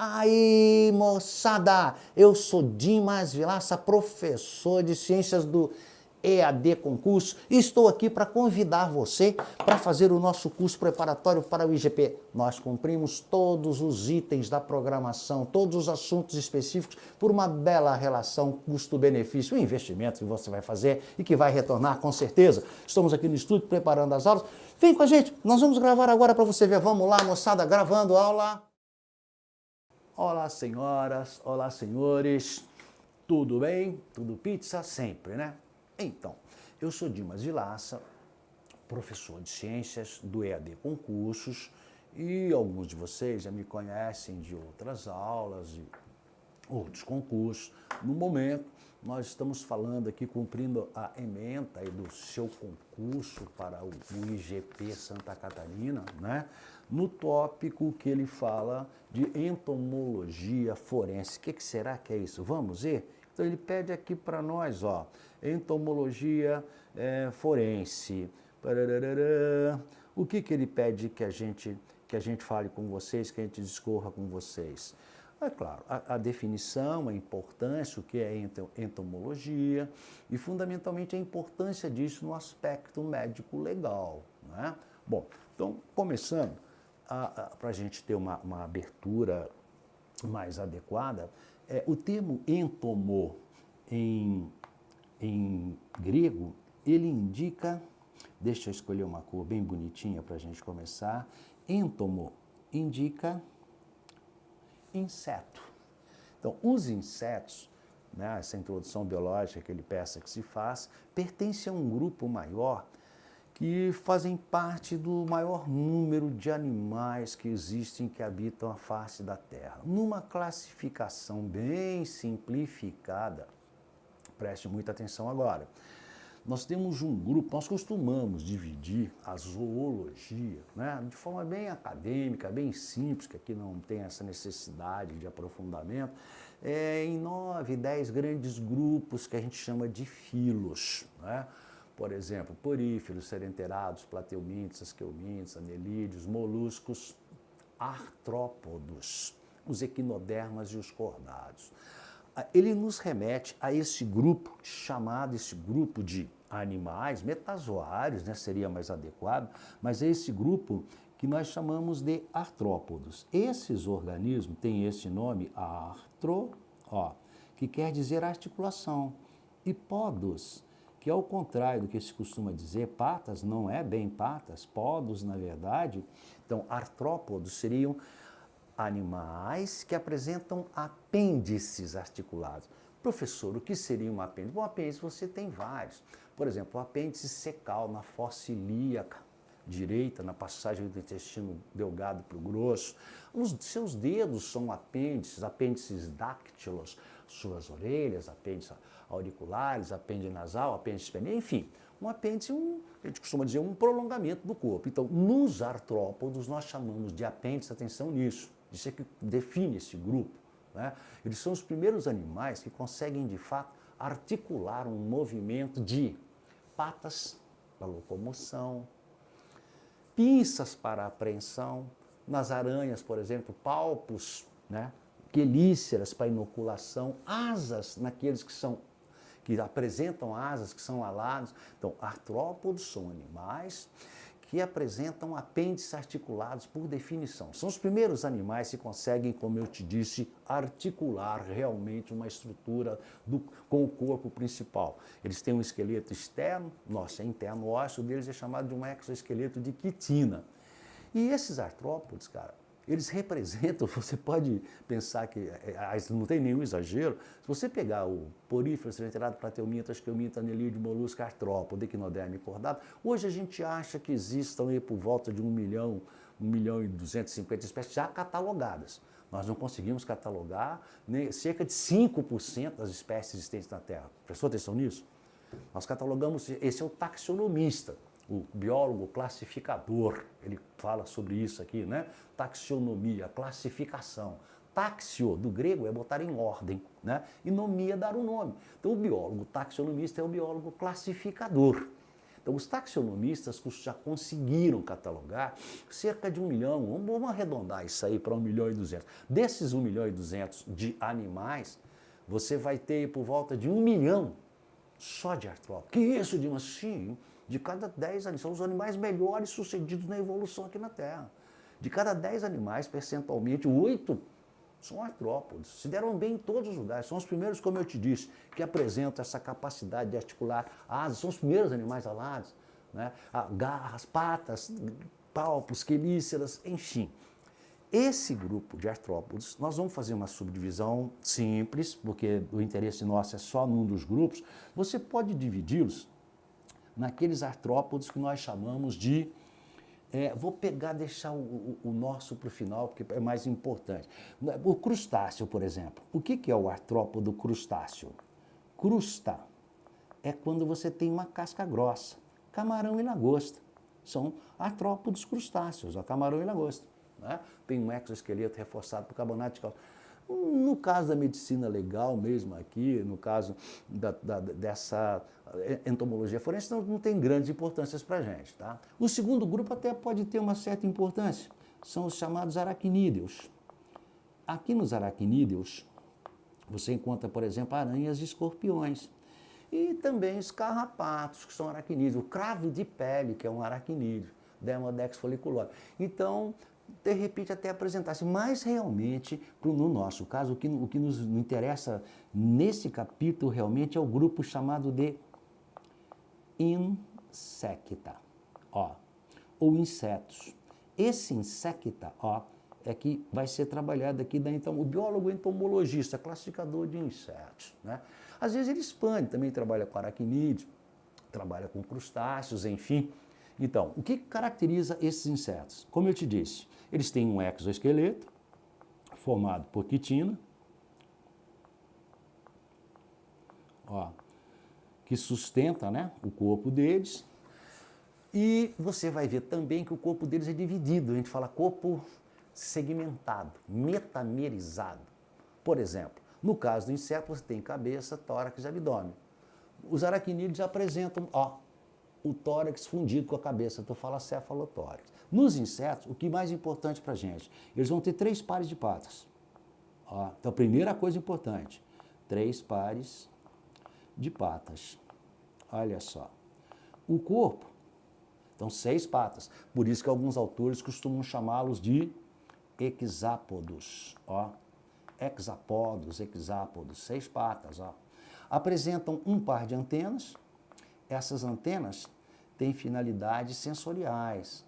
Aí, moçada, eu sou Dimas Vilaça, professor de Ciências do EAD Concurso, e estou aqui para convidar você para fazer o nosso curso preparatório para o IGP. Nós cumprimos todos os itens da programação, todos os assuntos específicos, por uma bela relação custo-benefício, o investimento que você vai fazer e que vai retornar com certeza. Estamos aqui no estúdio preparando as aulas. Vem com a gente, nós vamos gravar agora para você ver. Vamos lá, moçada, gravando aula. Olá, senhoras, olá, senhores, tudo bem? Tudo pizza? Sempre, né? Então, eu sou Dimas Vilaça, professor de Ciências do EAD Concursos, e alguns de vocês já me conhecem de outras aulas e outros concursos. No momento, nós estamos falando aqui, cumprindo a ementa aí do seu concurso para o IGP Santa Catarina, né? No tópico que ele fala de entomologia forense. O que será que é isso? Vamos ver? Então ele pede aqui para nós, ó, entomologia forense. Parararara. O que ele pede que a gente fale com vocês, que a gente discorra com vocês? É claro, a definição, a importância, o que é entomologia e, fundamentalmente, a importância disso no aspecto médico-legal, né? Bom, então, começando, para a gente ter uma abertura mais adequada, o termo entomo em grego, ele indica, deixa eu escolher uma cor bem bonitinha para a gente começar, entomo indica inseto. Então, os insetos, né, essa introdução biológica que ele peça que se faz, pertence a um grupo maior que fazem parte do maior número de animais que existem, que habitam a face da Terra. Numa classificação bem simplificada, preste muita atenção agora, nós temos um grupo, nós costumamos dividir a zoologia, né, de forma bem acadêmica, bem simples, que aqui não tem essa necessidade de aprofundamento, em 9, 10 grandes grupos que a gente chama de filos, né? Por exemplo, poríferos, serenterados, plateumintes, asqueumintes, anelídeos, moluscos, artrópodos, os equinodermas e os cordados. Ele nos remete a esse grupo, chamado esse grupo de animais, metazoários, né, seria mais adequado, mas é esse grupo que nós chamamos de artrópodos. Esses organismos têm esse nome, que quer dizer articulação, e podos, que ao contrário do que se costuma dizer, patas, não é bem patas, podos, na verdade. Então, artrópodos seriam animais que apresentam apêndices articulados. Professor, o que seria um apêndice? Bom, apêndice você tem vários. Por exemplo, o apêndice secal na fossa ilíaca direita, na passagem do intestino delgado para o grosso. Os seus dedos são apêndices dáctilos, suas orelhas, apêndices auriculares, apêndice nasal, apêndice peniano, enfim. Um apêndice, a gente costuma dizer, um prolongamento do corpo. Então, nos artrópodos, nós chamamos de apêndice, atenção nisso, isso é que define esse grupo, né? Eles são os primeiros animais que conseguem, de fato, articular um movimento de patas para locomoção, pinças para apreensão, nas aranhas, por exemplo, palpos, né? Quelíceras para inoculação, asas naqueles que apresentam asas, que são alados. Então, artrópodos são animais que apresentam apêndices articulados por definição. São os primeiros animais que conseguem, como eu te disse, articular realmente uma estrutura com o corpo principal. Eles têm um esqueleto externo, nosso é interno, o ósseo deles é chamado de um exoesqueleto de quitina. E esses artrópodes, cara, eles representam, você pode pensar que não tem nenhum exagero, se você pegar o porífero, serenterado, plateuminto, asqueuminto, anelídeo, molusco, artrópode, equinoderma e cordado, hoje a gente acha que existam aí por volta de 1 milhão e 250 espécies já catalogadas. Nós não conseguimos catalogar nem cerca de 5% das espécies existentes na Terra. Prestou atenção nisso? Nós catalogamos, esse é o taxonomista, o biólogo classificador, ele fala sobre isso aqui, né? Taxonomia, classificação. Taxio, do grego, é botar em ordem, né? E nomia, dar um nome. Então, o biólogo taxonomista é o biólogo classificador. Então, os taxonomistas já conseguiram catalogar cerca de 1 milhão, vamos arredondar isso aí para 1.200.000. Desses 1.200.000 de animais, você vai ter por volta de 1 milhão só de artrópodes. Que isso, Dimas? Sim, de cada 10 animais, são os animais melhores sucedidos na evolução aqui na Terra. De cada 10 animais, percentualmente, 8 são artrópodes. Se deram bem em todos os lugares. São os primeiros, como eu te disse, que apresentam essa capacidade de articular asas. São os primeiros animais alados, né? Garras, patas, palpos, quelíceras, enfim. Esse grupo de artrópodes, nós vamos fazer uma subdivisão simples, porque o interesse nosso é só num dos grupos. Você pode dividi-los naqueles artrópodes que nós chamamos de... vou deixar o nosso para o final, porque é mais importante. O crustáceo, por exemplo. O que é o artrópodo crustáceo? Crusta é quando você tem uma casca grossa. Camarão e lagosta são artrópodos crustáceos, camarão e lagosta. Né? Tem um exoesqueleto reforçado por carbonato de cálcio. No caso da medicina legal mesmo aqui, no caso dessa entomologia forense, não tem grandes importâncias para a gente. Tá? O segundo grupo até pode ter uma certa importância, são os chamados aracnídeos. Aqui nos aracnídeos, você encontra, por exemplo, aranhas e escorpiões. E também os carrapatos, que são aracnídeos. O cravo de pele, que é um aracnídeo, Demodex folliculosa. Então, de repente até apresentar-se, mas realmente, no nosso caso, o que nos interessa nesse capítulo realmente é o grupo chamado de insecta, ou insetos. Esse insecta, é que vai ser trabalhado aqui o biólogo entomologista, classificador de insetos, né? Às vezes ele expande, também trabalha com aracnídeos, trabalha com crustáceos, enfim. Então, o que caracteriza esses insetos? Como eu te disse, eles têm um exoesqueleto formado por quitina, que sustenta, né, o corpo deles. E você vai ver também que o corpo deles é dividido. A gente fala corpo segmentado, metamerizado. Por exemplo, no caso do inseto, você tem cabeça, tórax e abdômen. Os aracnídeos apresentam, o tórax fundido com a cabeça, tu fala cefalotórax. Nos insetos, o que é mais importante para a gente? Eles vão ter 3 pares de patas. Então, a primeira coisa importante, 3 pares de patas. Olha só. O corpo, então 6 patas. Por isso que alguns autores costumam chamá-los de hexápodos. Hexápodos, 6 patas. Apresentam um par de antenas. Essas antenas têm finalidades sensoriais,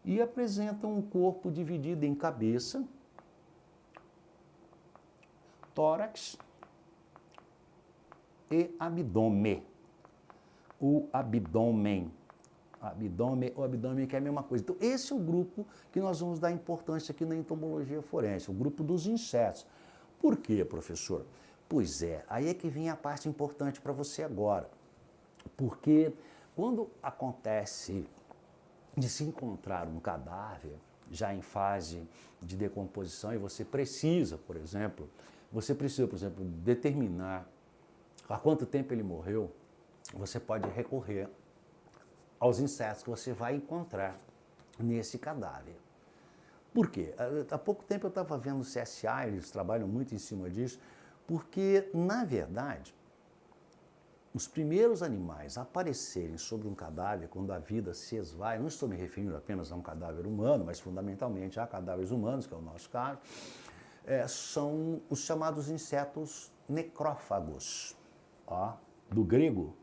e apresentam um corpo dividido em cabeça, tórax e abdômen. O abdômen que é a mesma coisa. Então, esse é o grupo que nós vamos dar importância aqui na entomologia forense, o grupo dos insetos. Por quê, professor? Pois aí é que vem a parte importante para você agora. Porque quando acontece de se encontrar um cadáver já em fase de decomposição e você precisa, por exemplo, determinar há quanto tempo ele morreu, você pode recorrer aos insetos que você vai encontrar nesse cadáver. Por quê? Há pouco tempo eu estava vendo o CSA, eles trabalham muito em cima disso, porque, na verdade, os primeiros animais a aparecerem sobre um cadáver quando a vida se esvai, não estou me referindo apenas a um cadáver humano, mas fundamentalmente a cadáveres humanos, que é o nosso caso, são os chamados insetos necrófagos, do grego,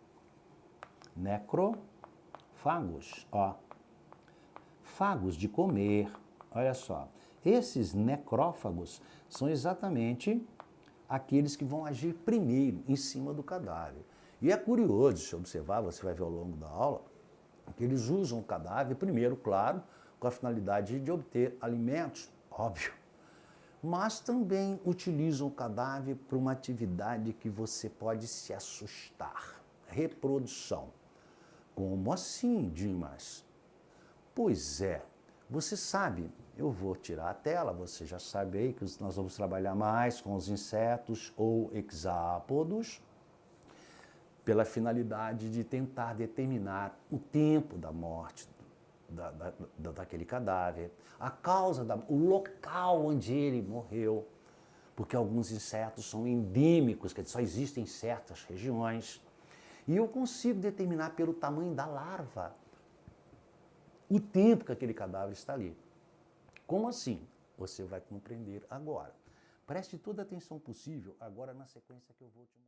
necrofagos, fagos de comer, olha só. Esses necrófagos são exatamente aqueles que vão agir primeiro em cima do cadáver. E é curioso de se observar, você vai ver ao longo da aula, que eles usam o cadáver primeiro, claro, com a finalidade de obter alimentos, óbvio, mas também utilizam o cadáver para uma atividade que você pode se assustar, reprodução. Como assim, Dimas? Pois você sabe, eu vou tirar a tela, você já sabe aí que nós vamos trabalhar mais com os insetos ou hexápodos. pela finalidade de tentar determinar o tempo da morte daquele cadáver, a causa, o local onde ele morreu, porque alguns insetos são endêmicos, que só existem em certas regiões. E eu consigo determinar pelo tamanho da larva o tempo que aquele cadáver está ali. Como assim? Você vai compreender agora. Preste toda a atenção possível agora na sequência que eu vou te mostrar.